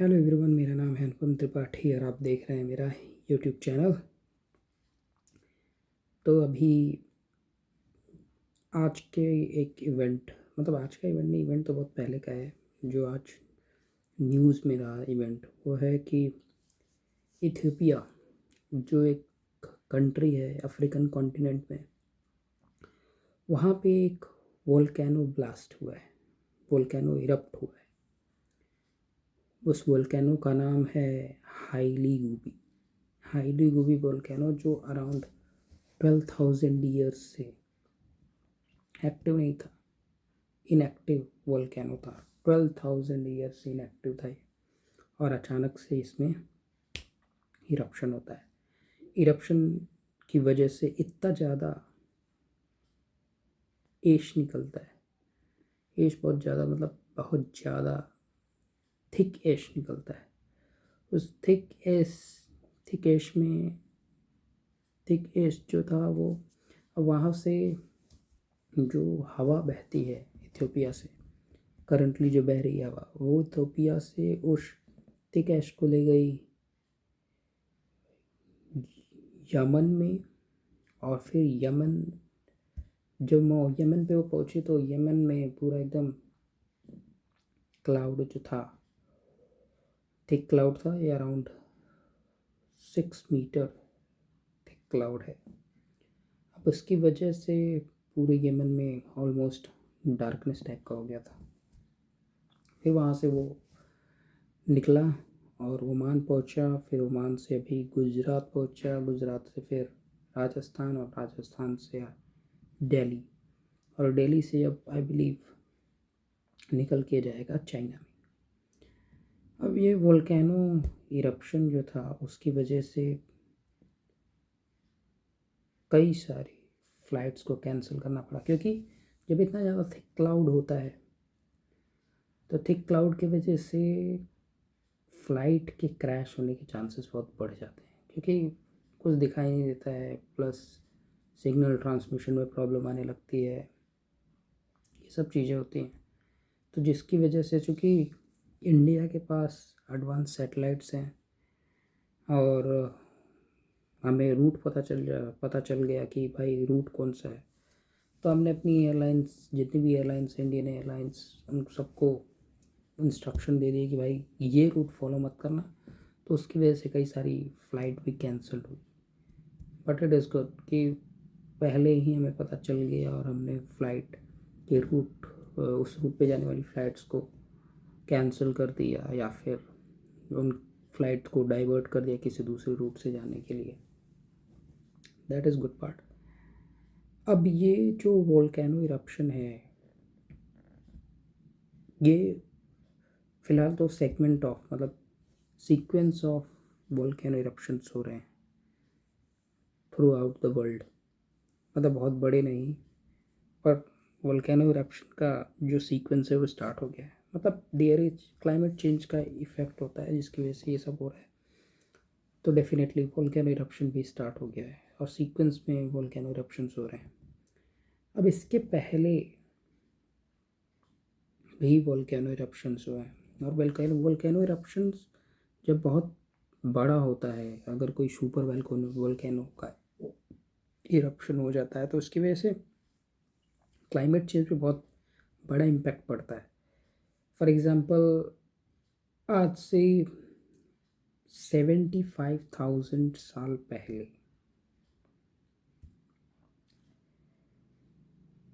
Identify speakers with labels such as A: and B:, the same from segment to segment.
A: Hello everyone, मेरा नाम है अनुपम त्रिपाठी और आप देख रहे हैं मेरा यूट्यूब चैनल। तो अभी आज के एक इवेंट आज का इवेंट नहीं, इवेंट तो बहुत पहले का है। जो आज न्यूज़ में रहा इवेंट वो है कि इथियोपिया जो एक कंट्री है अफ्रीकन कॉन्टिनेंट में, वहाँ पे एक वोल्केनो ब्लास्ट हुआ है, वोल्केनो इरप्ट हुआ है। उस वोल्केनो का नाम है हाईली गूबी। हाईली गूबी वोल्केनो जो अराउंड 12,000 ईयर्स से एक्टिव नहीं था, इनएक्टिव वोल्केनो था। 12,000 ईयर्स से इनएक्टिव था ये, और अचानक से इसमें इरप्शन होता है। इरप्शन की वजह से इतना ज़्यादा एश निकलता है, एश बहुत ज़्यादा, बहुत ज़्यादा थिक एश निकलता है। उस थिक एश जो था वो वहाँ से जो हवा बहती है इथियोपिया से, करंटली जो बह रही है हवा, वो इथियोपिया से उस थिक एश को ले गई यमन में। और फिर यमन पे वो पहुंची तो यमन में पूरा एकदम क्लाउड जो था, थिक क्लाउड था, ये अराउंड 6 मीटर थिक क्लाउड है। अब उसकी वजह से पूरे यमन में ऑलमोस्ट डार्कनेस टाइप का हो गया था। फिर वहाँ से वो निकला और ओमान पहुंचा, फिर ओमान से अभी गुजरात पहुंचा, गुजरात से फिर राजस्थान, और राजस्थान से दिल्ली, और दिल्ली से अब आई बिलीव निकल के जाएगा चाइना में। अब ये वोल्केनो इरप्शन जो था उसकी वजह से कई सारी फ़्लाइट्स को कैंसिल करना पड़ा, क्योंकि जब इतना ज़्यादा थिक क्लाउड होता है तो थिक क्लाउड की वजह से फ़्लाइट के क्रैश होने के चांसेस बहुत बढ़ जाते हैं, क्योंकि कुछ दिखाई नहीं देता है, प्लस सिग्नल ट्रांसमिशन में प्रॉब्लम आने लगती है, ये सब चीज़ें होती हैं। तो जिसकी वजह से, चूँकि इंडिया के पास एडवांस सैटेलाइट्स हैं और हमें रूट पता चल गया कि भाई रूट कौन सा है, तो हमने अपनी एयरलाइंस, जितनी भी एयरलाइंस, इंडियन एयरलाइंस, उन सबको इंस्ट्रक्शन दे दिए कि भाई ये रूट फॉलो मत करना। तो उसकी वजह से कई सारी फ़्लाइट भी कैंसिल हुई। बट इट इज़ गुड कि पहले ही हमें पता चल गया और हमने फ़्लाइट के रूट, उस रूट पे जाने वाली फ़्लाइट्स को कैंसिल कर दिया, या फिर उन फ़्लाइट को डाइवर्ट कर दिया किसी दूसरे रूट से जाने के लिए। That is good part. अब ये जो वोल्केनो इरप्शन है, ये फ़िलहाल तो segment of sequence of volcano eruptions हो रहे हैं थ्रू आउट द वर्ल्ड। बहुत बड़े नहीं, पर वोल्केनो इरप्शन का जो सीक्वेंस है वो स्टार्ट हो गया है। देयर इज क्लाइमेट चेंज का इफ़ेक्ट होता है जिसकी वजह से ये सब हो रहा है। तो डेफिनेटली वोल्केनो इरप्शन भी स्टार्ट हो गया है और सीक्वेंस में वोल्केनो इरप्शंस हो रहे हैं। अब इसके पहले भी वोल्केनो इरप्शंस हुए हैं, और वोल्केनो इरप्शंस जब बहुत बड़ा होता है, अगर कोई सुपर वोल्केनो का इरप्शन हो जाता है तो उसकी वजह से क्लाइमेट चेंज पे बहुत बड़ा इम्पैक्ट पड़ता है। फॉर एग्ज़ाम्पल, आज से 75,000 साल पहले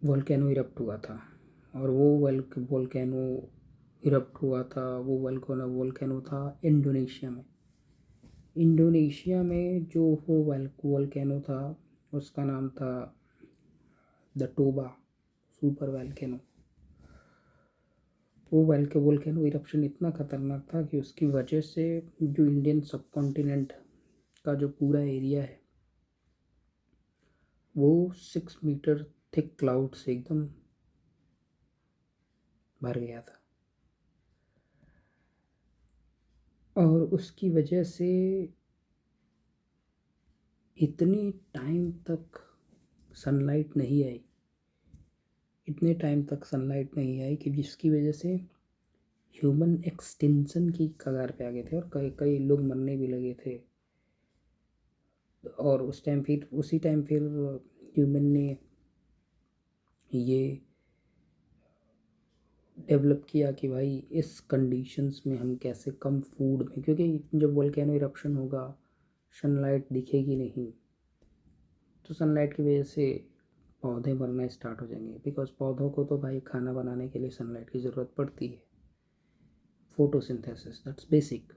A: वोल्केनो इरप्ट हुआ था, और वो वोल्केनो इरप्ट हुआ था, वो वोल्केनो था इंडोनेशिया में। इंडोनेशिया में जो वो वोल्केनो था उसका नाम था द टोबा सुपर वोल्केनो। वो वोल्केनो इरप्शन इतना ख़तरनाक था कि उसकी वजह से जो इंडियन सब कॉन्टिनेंट का जो पूरा एरिया है वो 6 मीटर थिक क्लाउड से एकदम भर गया था, और उसकी वजह से इतनी टाइम तक सनलाइट नहीं आई, इतने टाइम तक सनलाइट नहीं आई कि जिसकी वजह से ह्यूमन एक्सटिंक्शन की कगार पे आ गए थे और कई कई लोग मरने भी लगे थे। और उसी टाइम फिर ह्यूमन ने ये डेवलप किया कि भाई इस कंडीशंस में हम कैसे कम फूड में, क्योंकि जब वोल्केनो इरप्शन होगा सनलाइट दिखेगी नहीं, तो सनलाइट की वजह से पौधे मरना स्टार्ट हो जाएंगे। बिकॉज पौधों को तो भाई खाना बनाने के लिए सनलाइट की ज़रूरत पड़ती है, फोटोसिंथेसिस दैट्स बेसिक।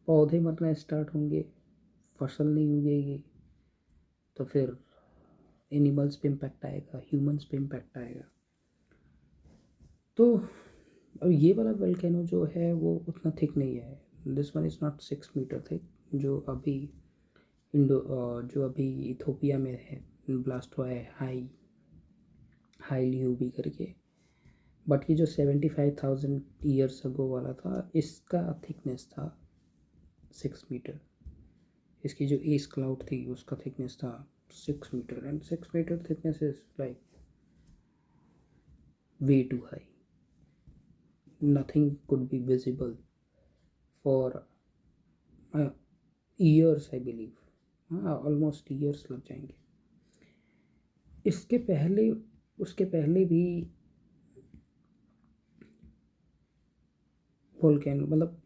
A: पौधे मरना स्टार्ट होंगे, फसल नहीं उगेगी, तो फिर एनिमल्स पे इम्पैक्ट आएगा, ह्यूमंस पे इम्पैक्ट आएगा। तो और ये वाला वोल्केनो जो है वो उतना थिक नहीं है। This one is not 6 metre thick. जो अभी जो अभी इथोपिया में है, ब्लास्ट हुआ है हाई ल्यूबी करके। बट ये जो 75,000 ईयर्स अगो वाला था, इसका थिकनेस था 6 मीटर। इसकी जो एस क्लाउड थी उसका थिकनेस था 6 metre, and 6 metre thickness is like way too high. Nothing could be visible for years I believe. हाँ, ऑलमोस्ट ईयर्स लग जाएंगे। उसके पहले भी वोल्केनो, मतलब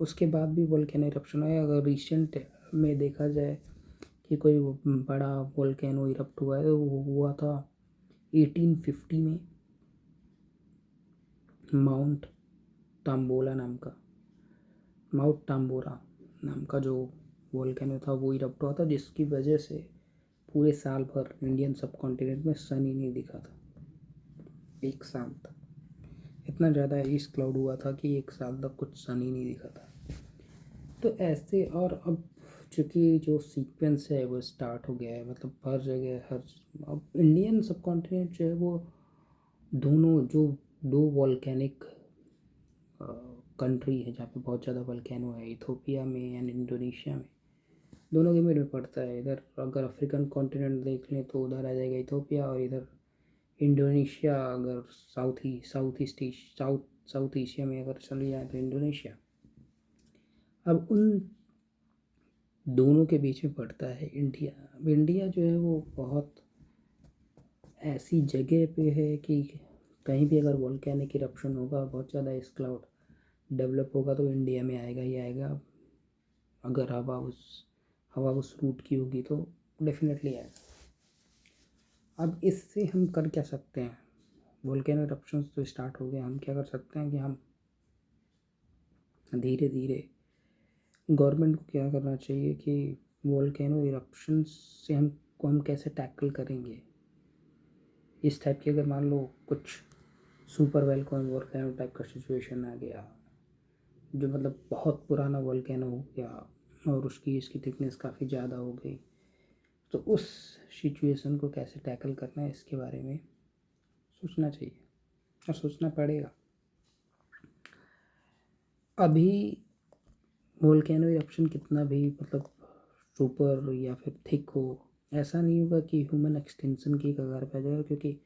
A: उसके बाद भी वोल्केनो इरप्शन है। अगर रिसेंट में देखा जाए कि कोई बड़ा वोल्केनो इरप्ट हुआ है तो वो हुआ था 1850 में, माउंट टाम्बोला नाम का माउंट टाम्बोरा नाम का जो वोल्केनो था वो इरप्ट हुआ था, जिसकी वजह से पूरे साल भर इंडियन सब कॉन्टिनेंट में सन ही नहीं दिखा था। एक साल तक इतना ज़्यादा ईस्ट क्लाउड हुआ था कि एक साल तक कुछ सन ही नहीं दिखा था। तो ऐसे, और अब चूँकि जो सीक्वेंस है वो स्टार्ट हो गया है, मतलब हर जगह हर अब इंडियन सब कॉन्टिनेंट जो है वो दोनों जो दो वॉल्केनिक कंट्री है जहाँ पे बहुत ज़्यादा वोल्केनो है, इथोपिया में एंड इंडोनेशिया में, दोनों के मिड में पड़ता है। इधर अगर अफ्रीकन कॉन्टिनेंट देख लें तो उधर आ जाएगा इथोपिया, और इधर इंडोनेशिया। अगर साउथ एशिया में अगर चले जाए तो इंडोनेशिया। अब उन दोनों के बीच में पड़ता है इंडिया। अब इंडिया जो है वो बहुत ऐसी जगह पे है कि कहीं भी अगर वोल्केनिक इरप्शन होगा, बहुत ज़्यादा इस क्लाउड डेवलप होगा, तो इंडिया में आएगा ही आएगा। अगर हवा उस रूट की होगी तो डेफिनेटली आएगा। अब इससे हम कर क्या सकते हैं? वोल्केनो इरप्शंस तो स्टार्ट हो गए, हम क्या कर सकते हैं कि हम धीरे धीरे गवर्नमेंट को क्या करना चाहिए कि वोल्केनो इरप्शंस से हम कैसे टैकल करेंगे। इस टाइप की अगर मान लो कुछ सुपर वोल्केनो टाइप का सिचुएशन आ गया, जो मतलब बहुत पुराना वोल्केनो हो गया और इसकी थिकनेस काफ़ी ज़्यादा हो गई, तो उस सिचुएशन को कैसे टैकल करना है इसके बारे में सोचना चाहिए और सोचना पड़ेगा। अभी वोल्केनो इरप्शन कितना भी मतलब सुपर या फिर थिक हो, ऐसा नहीं होगा कि ह्यूमन एक्सटिंक्शन की कगार पे आ जाएगा। क्योंकि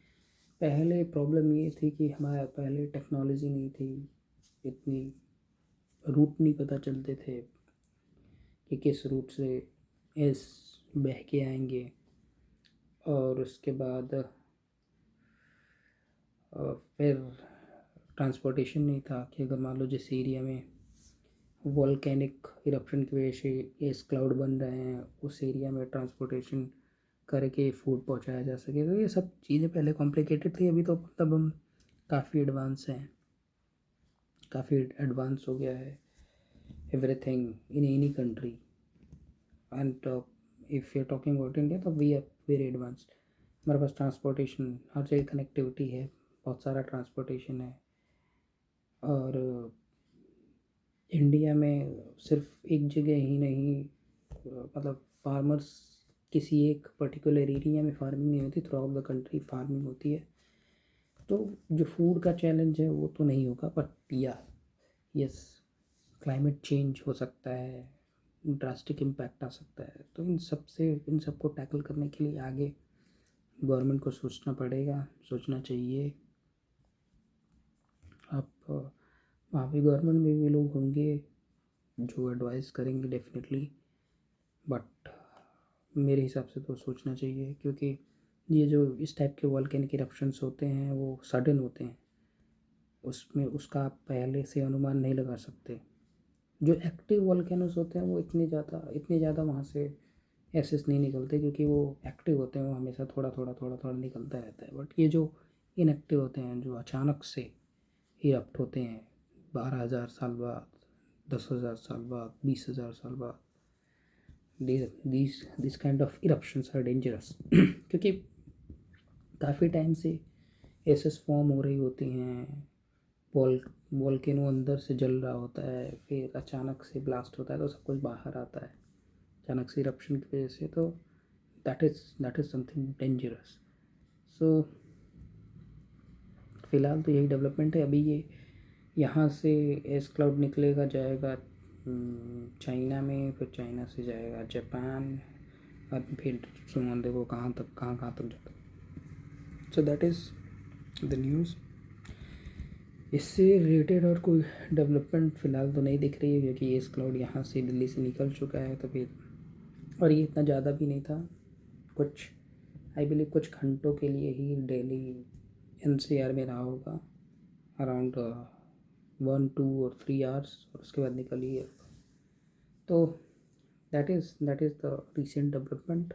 A: पहले प्रॉब्लम ये थी कि हमारे पहले टेक्नोलॉजी नहीं थी, इतनी रूट नहीं पता चलते थे कि किस रूट से एस बह के आएंगे। और उसके बाद फिर ट्रांसपोर्टेशन नहीं था कि अगर मान लो जिस एरिया में वोल्केनिक इरप्शन की वजह से एस क्लाउड बन रहे हैं, उस एरिया में ट्रांसपोर्टेशन करके फूड पहुंचाया जा सके। तो ये सब चीज़ें पहले कॉम्प्लिकेटेड थी, अभी तो मतलब हम काफ़ी एडवांस हैं, काफ़ी एडवांस हो गया है everything in any country. And if you are talking about India तो वी आर वेरी एडवांस्ड। हमारे पास ट्रांसपोर्टेशन हर जगह, कनेक्टिविटी है, बहुत सारा ट्रांसपोर्टेशन है। और इंडिया में सिर्फ एक जगह ही नहीं, मतलब फार्मर्स किसी एक पर्टिकुलर एरिया में फार्मिंग नहीं होती, through out the country farming होती है। तो जो फूड का चैलेंज है वो तो नहीं होगा, बट यस, क्लाइमेट चेंज हो सकता है, ड्रास्टिक इम्पैक्ट आ सकता है। तो इन सबको टैकल करने के लिए आगे गवर्नमेंट को सोचना पड़ेगा, सोचना चाहिए। आप वहाँ पे गवर्नमेंट में भी लोग होंगे जो एडवाइस करेंगे डेफिनेटली, बट मेरे हिसाब से तो सोचना चाहिए, क्योंकि ये जो इस टाइप के वॉल्केनिक इरप्शंस होते हैं वो सडन होते हैं, उसमें उसका आप पहले से अनुमान नहीं लगा सकते। जो एक्टिव वॉल्केनोस होते हैं वो इतने ज़्यादा वहाँ से एसेस नहीं निकलते, क्योंकि वो एक्टिव होते हैं, वो हमेशा थोड़ा थोड़ा थोड़ा थोड़ा निकलता रहता है। बट ये जो इनएक्टिव होते हैं, जो अचानक से इरप्ट होते हैं 12,000 साल बाद, 10,000 साल बाद, 20,000 साल बाद, this kind of eruptions are dangerous क्योंकि काफ़ी टाइम से एसेस फॉर्म हो रही होती हैं, वॉल्केनो अंदर से जल रहा होता है, फिर अचानक से ब्लास्ट होता है तो सब कुछ बाहर आता है अचानक से इरप्शन की वजह से। तो दैट इज़ समथिंग डेंजरस। सो फ़िलहाल तो यही डेवलपमेंट है। अभी ये यहाँ से एस क्लाउड निकलेगा, जाएगा चाइना में, फिर चाइना से जाएगा जापान, और फिर सुमन देखो कहाँ तक जाता है। So that is the news. इससे रिलेटेड और कोई डेवलपमेंट फ़िलहाल तो नहीं दिख रही है, क्योंकि एस क्लाउड यहाँ से दिल्ली से निकल चुका है। तो फिर और ये इतना ज़्यादा भी नहीं था, कुछ आई बिलीव कुछ घंटों के लिए ही दिल्ली एनसीआर में रहा होगा, अराउंड 1, 2 और 3 आवर्स, और उसके बाद निकल ही गया। तो that is the recent development.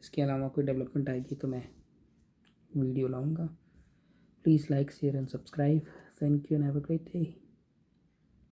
A: इसके अलावा कोई डेवलपमेंट आएगी तो मैं वीडियो लाऊंगा। Please like, share and subscribe. Thank you and have a great day.